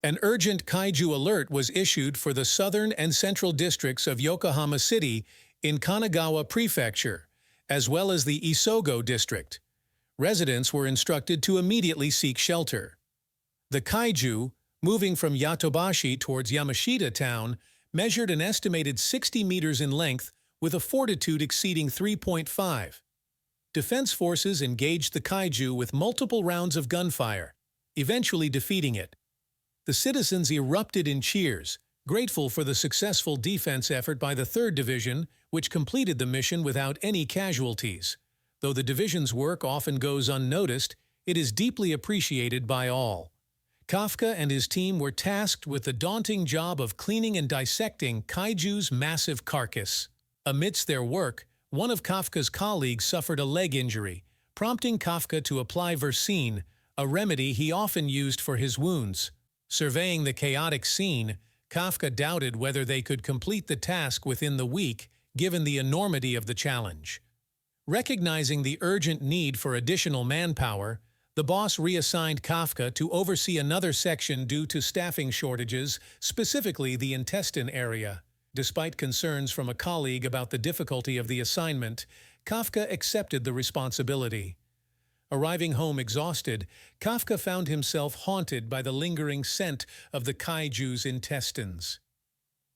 An urgent kaiju alert was issued for the southern and central districts of Yokohama City in Kanagawa Prefecture, as well as the Isogo district. Residents were instructed to immediately seek shelter. The kaiju, moving from Yatobashi towards Yamashita Town, measured an estimated 60 meters in length with a fortitude exceeding 3.5. Defense forces engaged the kaiju with multiple rounds of gunfire, eventually defeating it. The citizens erupted in cheers, grateful for the successful defense effort by the 3rd Division, which completed the mission without any casualties. Though the division's work often goes unnoticed, it is deeply appreciated by all. Kafka and his team were tasked with the daunting job of cleaning and dissecting Kaiju's massive carcass. Amidst their work, one of Kafka's colleagues suffered a leg injury, prompting Kafka to apply Versine, a remedy he often used for his wounds. Surveying the chaotic scene, Kafka doubted whether they could complete the task within the week, given the enormity of the challenge. Recognizing the urgent need for additional manpower, the boss reassigned Kafka to oversee another section due to staffing shortages, specifically the intestine area. Despite concerns from a colleague about the difficulty of the assignment, Kafka accepted the responsibility. Arriving home exhausted, Kafka found himself haunted by the lingering scent of the kaiju's intestines.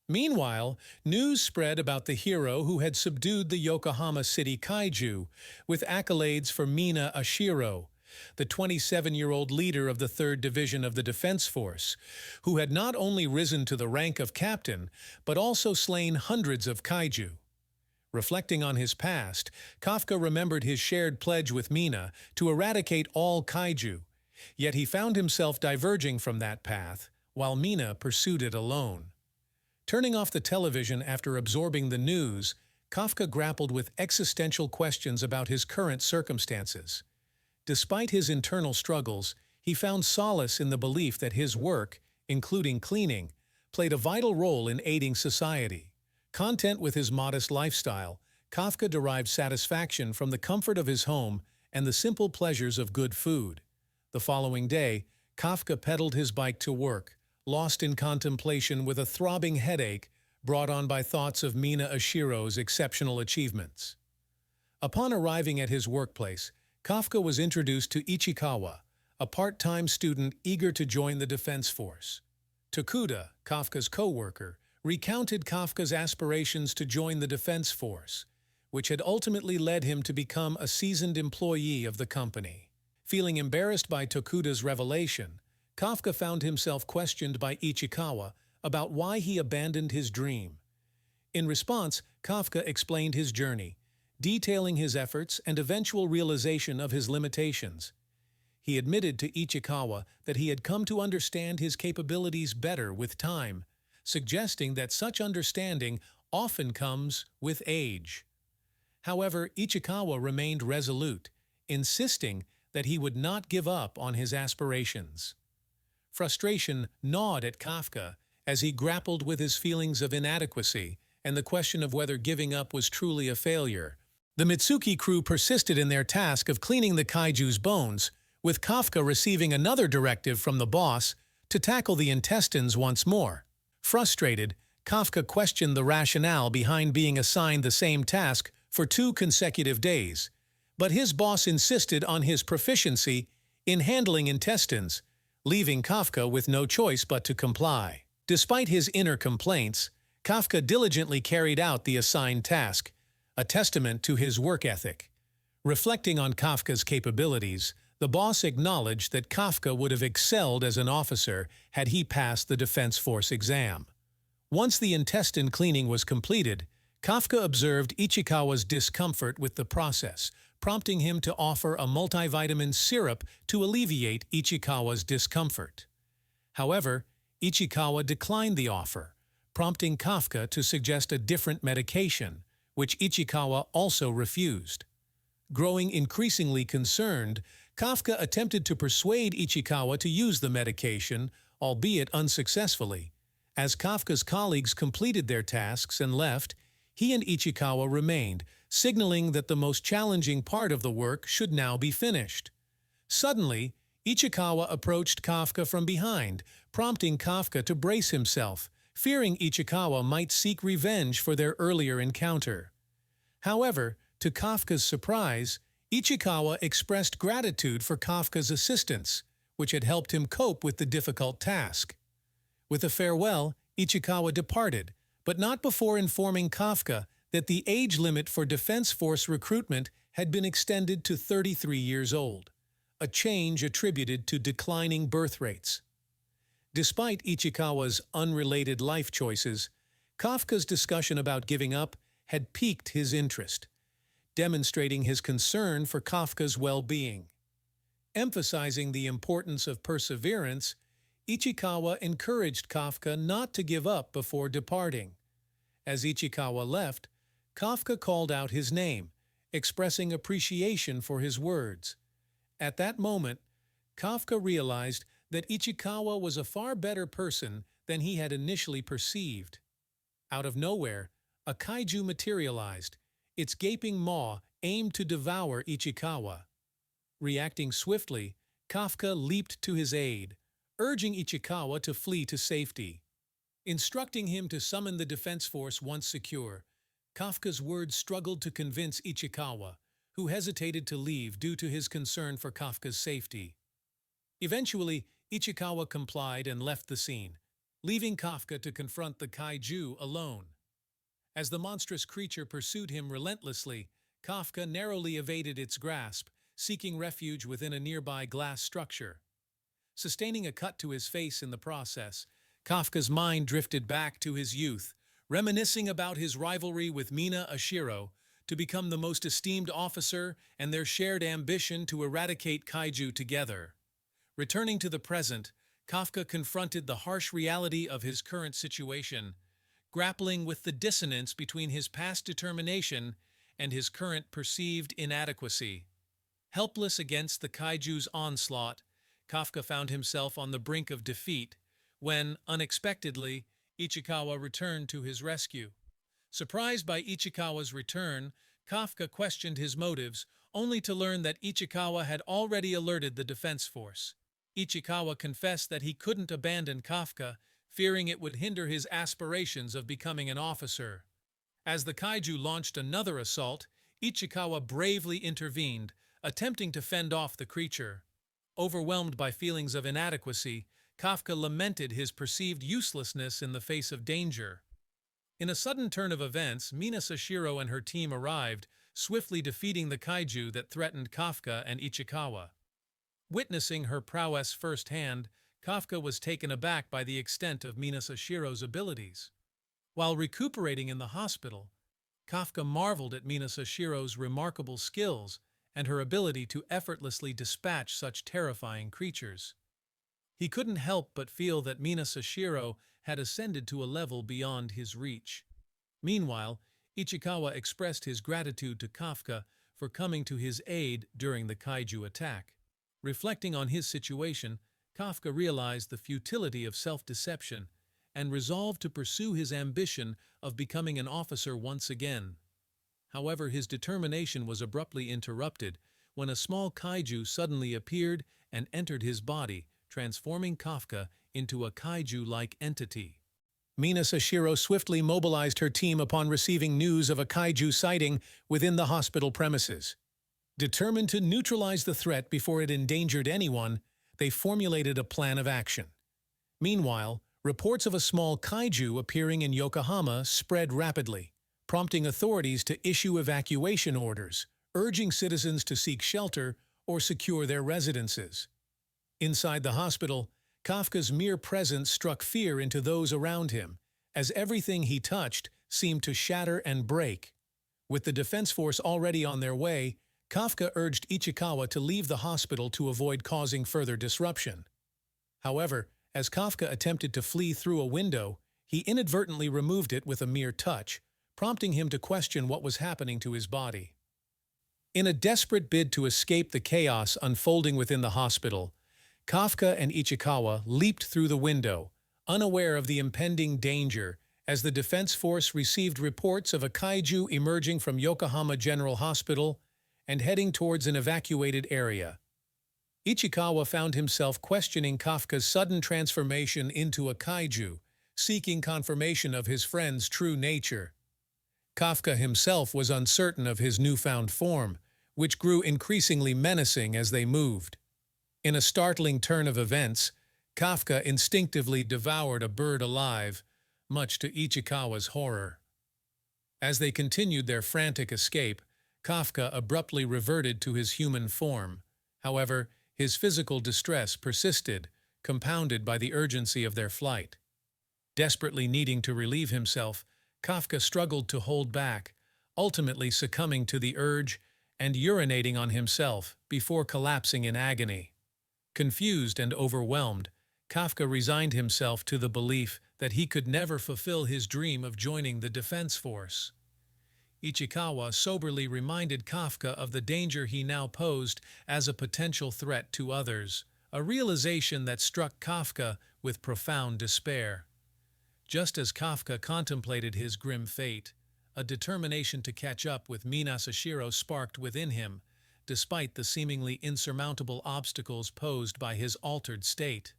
Meanwhile, news spread about the hero who had subdued the Yokohama City kaiju, with accolades for Mina Ashiro, the 27-year-old leader of the 3rd Division of the Defense Force, who had not only risen to the rank of captain, but also slain hundreds of kaiju. Reflecting on his past, Kafka remembered his shared pledge with Mina to eradicate all kaiju, yet he found himself diverging from that path, while Mina pursued it alone. Turning off the television after absorbing the news, Kafka grappled with existential questions about his current circumstances. Despite his internal struggles, he found solace in the belief that his work, including cleaning, played a vital role in aiding society. Content with his modest lifestyle, Kafka derived satisfaction from the comfort of his home and the simple pleasures of good food. The following day, Kafka pedaled his bike to work, lost in contemplation with a throbbing headache brought on by thoughts of Mina Ashiro's exceptional achievements. Upon arriving at his workplace, Kafka was introduced to Ichikawa, a part-time student eager to join the defense force. Tokuda, Kafka's co-worker, recounted Kafka's aspirations to join the defense force, which had ultimately led him to become a seasoned employee of the company. Feeling embarrassed by Tokuda's revelation, Kafka found himself questioned by Ichikawa about why he abandoned his dream. In response, Kafka explained his journey, detailing his efforts and eventual realization of his limitations. He admitted to Ichikawa that he had come to understand his capabilities better with time, suggesting that such understanding often comes with age. However, Ichikawa remained resolute, insisting that he would not give up on his aspirations. Frustration gnawed at Kafka as he grappled with his feelings of inadequacy and the question of whether giving up was truly a failure. The Mitsuki crew persisted in their task of cleaning the kaiju's bones, with Kafka receiving another directive from the boss to tackle the intestines once more. Frustrated, Kafka questioned the rationale behind being assigned the same task for 2 consecutive days, but his boss insisted on his proficiency in handling intestines, leaving Kafka with no choice but to comply. Despite his inner complaints, Kafka diligently carried out the assigned task, a testament to his work ethic. Reflecting on Kafka's capabilities, the boss acknowledged that Kafka would have excelled as an officer had he passed the Defense Force exam. Once the intestine cleaning was completed, Kafka observed Ichikawa's discomfort with the process, prompting him to offer a multivitamin syrup to alleviate Ichikawa's discomfort. However, Ichikawa declined the offer, prompting Kafka to suggest a different medication, which Ichikawa also refused. Growing increasingly concerned, Kafka attempted to persuade Ichikawa to use the medication, albeit unsuccessfully. As Kafka's colleagues completed their tasks and left, he and Ichikawa remained, signaling that the most challenging part of the work should now be finished. Suddenly, Ichikawa approached Kafka from behind, prompting Kafka to brace himself, fearing Ichikawa might seek revenge for their earlier encounter. However, to Kafka's surprise, Ichikawa expressed gratitude for Kafka's assistance, which had helped him cope with the difficult task. With a farewell, Ichikawa departed, but not before informing Kafka that the age limit for Defense Force recruitment had been extended to 33 years old, a change attributed to declining birth rates. Despite Ichikawa's unrelated life choices, Kafka's discussion about giving up had piqued his interest, demonstrating his concern for Kafka's well-being. Emphasizing the importance of perseverance, Ichikawa encouraged Kafka not to give up before departing. As Ichikawa left, Kafka called out his name, expressing appreciation for his words. At that moment, Kafka realized that Ichikawa was a far better person than he had initially perceived. Out of nowhere, a kaiju materialized, its gaping maw aimed to devour Ichikawa. Reacting swiftly, Kafka leaped to his aid, urging Ichikawa to flee to safety. Instructing him to summon the defense force once secure, Kafka's words struggled to convince Ichikawa, who hesitated to leave due to his concern for Kafka's safety. Eventually, Ichikawa complied and left the scene, leaving Kafka to confront the kaiju alone. As the monstrous creature pursued him relentlessly, Kafka narrowly evaded its grasp, seeking refuge within a nearby glass structure. Sustaining a cut to his face in the process, Kafka's mind drifted back to his youth, reminiscing about his rivalry with Mina Ashiro to become the most esteemed officer and their shared ambition to eradicate kaiju together. Returning to the present, Kafka confronted the harsh reality of his current situation, grappling with the dissonance between his past determination and his current perceived inadequacy. Helpless against the kaiju's onslaught, Kafka found himself on the brink of defeat when, unexpectedly, Ichikawa returned to his rescue. Surprised by Ichikawa's return, Kafka questioned his motives, only to learn that Ichikawa had already alerted the defense force. Ichikawa confessed that he couldn't abandon Kafka, fearing it would hinder his aspirations of becoming an officer. As the kaiju launched another assault, Ichikawa bravely intervened, attempting to fend off the creature. Overwhelmed by feelings of inadequacy, Kafka lamented his perceived uselessness in the face of danger. In a sudden turn of events, Mina Sashiro and her team arrived, swiftly defeating the kaiju that threatened Kafka and Ichikawa. Witnessing her prowess firsthand, Kafka was taken aback by the extent of Mina Sashiro's abilities. While recuperating in the hospital, Kafka marveled at Mina Sashiro's remarkable skills and her ability to effortlessly dispatch such terrifying creatures. He couldn't help but feel that Mina Sashiro had ascended to a level beyond his reach. Meanwhile, Ichikawa expressed his gratitude to Kafka for coming to his aid during the kaiju attack. Reflecting on his situation, Kafka realized the futility of self-deception and resolved to pursue his ambition of becoming an officer once again. However, his determination was abruptly interrupted when a small kaiju suddenly appeared and entered his body, transforming Kafka into a kaiju-like entity. Mina Sashiro swiftly mobilized her team upon receiving news of a kaiju sighting within the hospital premises. Determined to neutralize the threat before it endangered anyone, they formulated a plan of action. Meanwhile, reports of a small kaiju appearing in Yokohama spread rapidly, prompting authorities to issue evacuation orders, urging citizens to seek shelter or secure their residences. Inside the hospital, Kafka's mere presence struck fear into those around him, as everything he touched seemed to shatter and break. With the defense force already on their way, Kafka urged Ichikawa to leave the hospital to avoid causing further disruption. However, as Kafka attempted to flee through a window, he inadvertently removed it with a mere touch, prompting him to question what was happening to his body. In a desperate bid to escape the chaos unfolding within the hospital, Kafka and Ichikawa leaped through the window, unaware of the impending danger, as the defense force received reports of a kaiju emerging from Yokohama General Hospital and heading towards an evacuated area. Ichikawa found himself questioning Kafka's sudden transformation into a kaiju, seeking confirmation of his friend's true nature. Kafka himself was uncertain of his newfound form, which grew increasingly menacing as they moved. In a startling turn of events, Kafka instinctively devoured a bird alive, much to Ichikawa's horror. As they continued their frantic escape, Kafka abruptly reverted to his human form. However, his physical distress persisted, compounded by the urgency of their flight. Desperately needing to relieve himself, Kafka struggled to hold back, ultimately succumbing to the urge and urinating on himself before collapsing in agony. Confused and overwhelmed, Kafka resigned himself to the belief that he could never fulfill his dream of joining the defense force. Ichikawa soberly reminded Kafka of the danger he now posed as a potential threat to others, a realization that struck Kafka with profound despair. Just as Kafka contemplated his grim fate, a determination to catch up with Minasashiro sparked within him, despite the seemingly insurmountable obstacles posed by his altered state.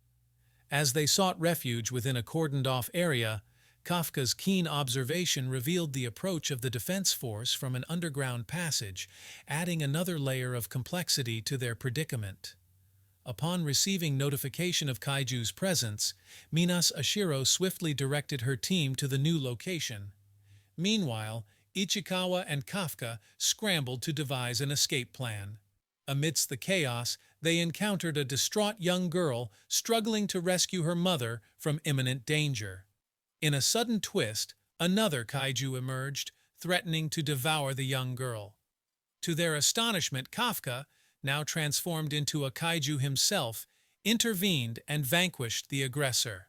As they sought refuge within a cordoned-off area, Kafka's keen observation revealed the approach of the defense force from an underground passage, adding another layer of complexity to their predicament. Upon receiving notification of Kaiju's presence, Minasashiro swiftly directed her team to the new location. Meanwhile, Ichikawa and Kafka scrambled to devise an escape plan. Amidst the chaos, they encountered a distraught young girl struggling to rescue her mother from imminent danger. In a sudden twist, another kaiju emerged, threatening to devour the young girl. To their astonishment, Kafka, now transformed into a kaiju himself, intervened and vanquished the aggressor.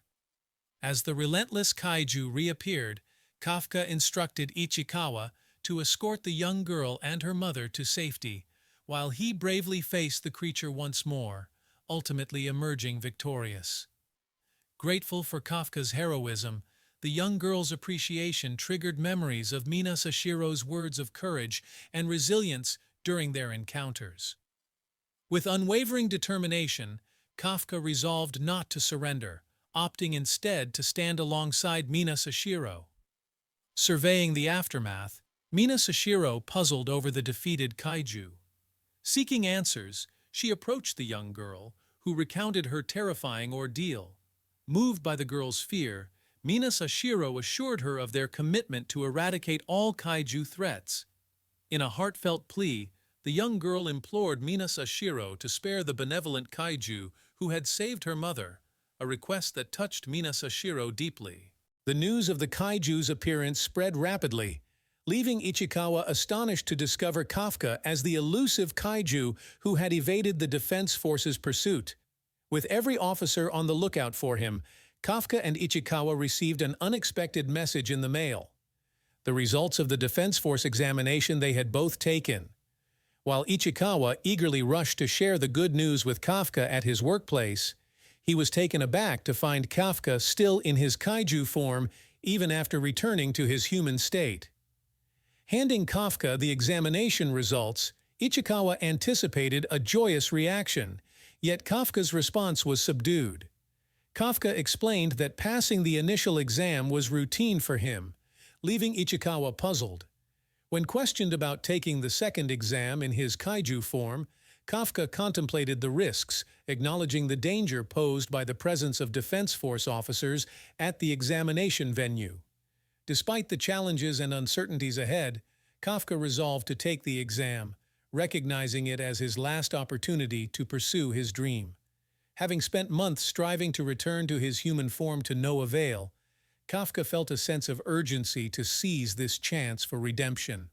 As the relentless kaiju reappeared, Kafka instructed Ichikawa to escort the young girl and her mother to safety, while he bravely faced the creature once more, ultimately emerging victorious. Grateful for Kafka's heroism, the young girl's appreciation triggered memories of Minasashiro's words of courage and resilience during their encounters. With unwavering determination, Kafka resolved not to surrender, opting instead to stand alongside Minasashiro. Surveying the aftermath, Minasashiro puzzled over the defeated kaiju. Seeking answers, she approached the young girl, who recounted her terrifying ordeal. Moved by the girl's fear, Minasashiro assured her of their commitment to eradicate all kaiju threats. In a heartfelt plea, the young girl implored Minasashiro to spare the benevolent kaiju who had saved her mother, a request that touched Minasashiro deeply. The news of the kaiju's appearance spread rapidly, leaving Ichikawa astonished to discover Kafka as the elusive kaiju who had evaded the defense force's pursuit. With every officer on the lookout for him, Kafka and Ichikawa received an unexpected message in the mail: the results of the defense force examination they had both taken. While Ichikawa eagerly rushed to share the good news with Kafka at his workplace, he was taken aback to find Kafka still in his kaiju form even after returning to his human state. Handing Kafka the examination results, Ichikawa anticipated a joyous reaction, yet Kafka's response was subdued. Kafka explained that passing the initial exam was routine for him, leaving Ichikawa puzzled. When questioned about taking the second exam in his kaiju form, Kafka contemplated the risks, acknowledging the danger posed by the presence of Defense Force officers at the examination venue. Despite the challenges and uncertainties ahead, Kafka resolved to take the exam, recognizing it as his last opportunity to pursue his dream. Having spent months striving to return to his human form to no avail, Kafka felt a sense of urgency to seize this chance for redemption.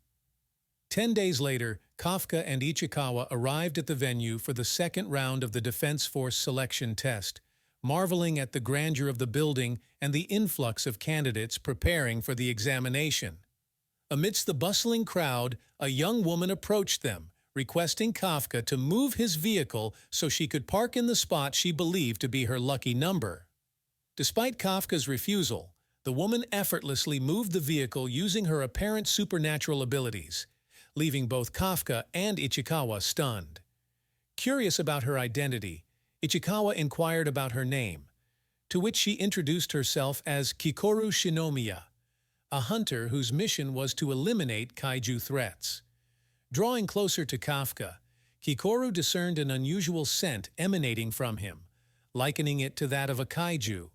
10 days later, Kafka and Ichikawa arrived at the venue for the second round of the Defense Force selection test, marveling at the grandeur of the building and the influx of candidates preparing for the examination. Amidst the bustling crowd, a young woman approached them, requesting Kafka to move his vehicle so she could park in the spot she believed to be her lucky number. Despite Kafka's refusal, the woman effortlessly moved the vehicle using her apparent supernatural abilities, leaving both Kafka and Ichikawa stunned. Curious about her identity, Ichikawa inquired about her name, to which she introduced herself as Kikoru Shinomiya, a hunter whose mission was to eliminate kaiju threats. Drawing closer to Kafka, Kikoru discerned an unusual scent emanating from him, likening it to that of a kaiju.